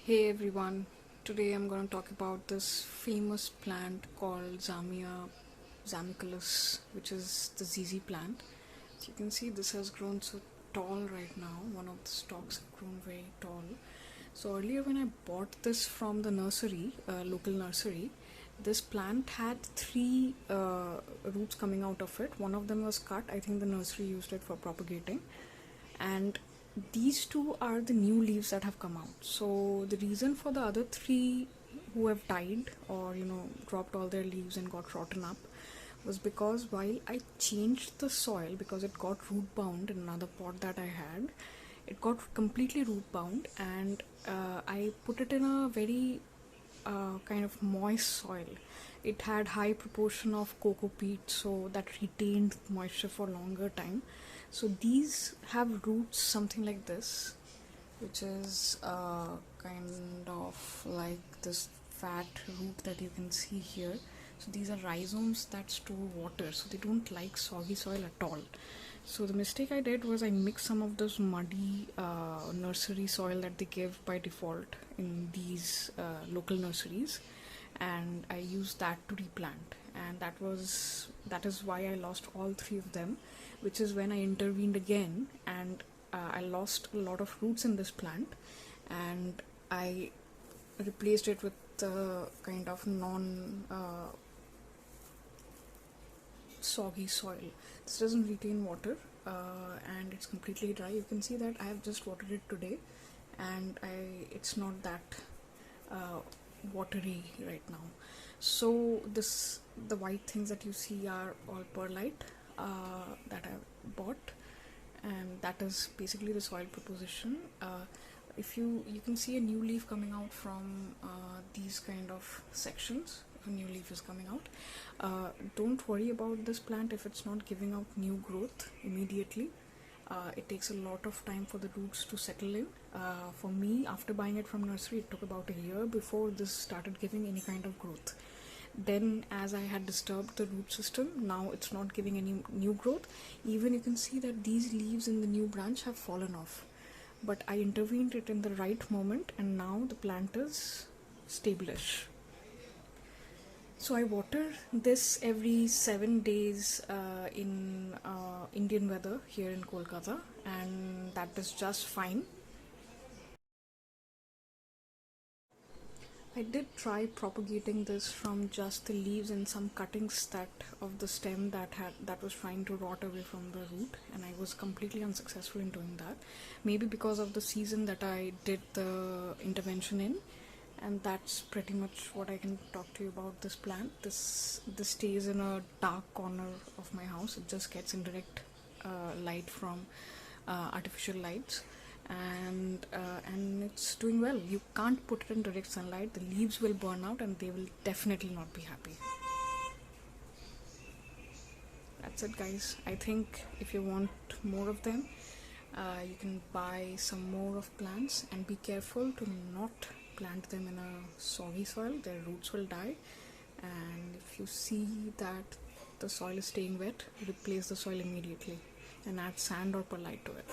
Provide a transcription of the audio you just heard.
Hey everyone, today I'm going to talk about this famous plant called Zamioculcas, which is the ZZ plant. So you can see this has grown so tall right now. One of the stalks have grown very tall. So earlier when I bought this from the nursery, local nursery, this plant had three roots coming out of it. One of them was cut. I think the nursery used it for propagating. And these two are the new leaves that have come out. So the reason for the other three who have died or dropped all their leaves and got rotten up was because while I changed the soil, because it got root bound in another pot that I had, it got completely root bound, and I put it in a very kind of moist soil. It had high proportion of cocoa peat, so that retained moisture for longer time. So these have roots something like this, which is kind of like this fat root that you can see here. So these are rhizomes that store water, so they don't like soggy soil at all. So the mistake I did was I mixed some of this muddy nursery soil that they give by default in these local nurseries, and I used that to replant, and that is why I lost all three of them, which is when I intervened again, and I lost a lot of roots in this plant, and I replaced it with kind of non soggy soil. This doesn't retain water, and it's completely dry. You can see that I have just watered it today, and it's not that watery right now. So the white things that you see are all perlite that I bought, and that is basically the soil proposition. If you can see a new leaf coming out from these kind of sections. A new leaf is coming out. Don't worry about this plant if it's not giving out new growth immediately. It takes a lot of time for the roots to settle in. For me, after buying it from nursery, it took about a year before this started giving any kind of growth. Then as I had disturbed the root system, now it's not giving any new growth. Even you can see that these leaves in the new branch have fallen off, but I intervened it in the right moment, and now the plant is stable-ish. So I water this every 7 days in Indian weather here in Kolkata, and that is just fine. I did try propagating this from just the leaves and some cuttings of the stem that was trying to rot away from the root, and I was completely unsuccessful in doing that. Maybe because of the season that I did the intervention in, and that's pretty much what I can talk to you about this plant. This stays in a dark corner of my house. It just gets indirect light from artificial lights, and it's doing well. You can't put it in direct sunlight. The leaves will burn out, and they will definitely not be happy. That's it, guys. I think if you want more of them, you can buy some more of plants, and be careful to not plant them in a soggy soil. Their roots will die, and if you see that the soil is staying wet, replace the soil immediately and add sand or perlite to it.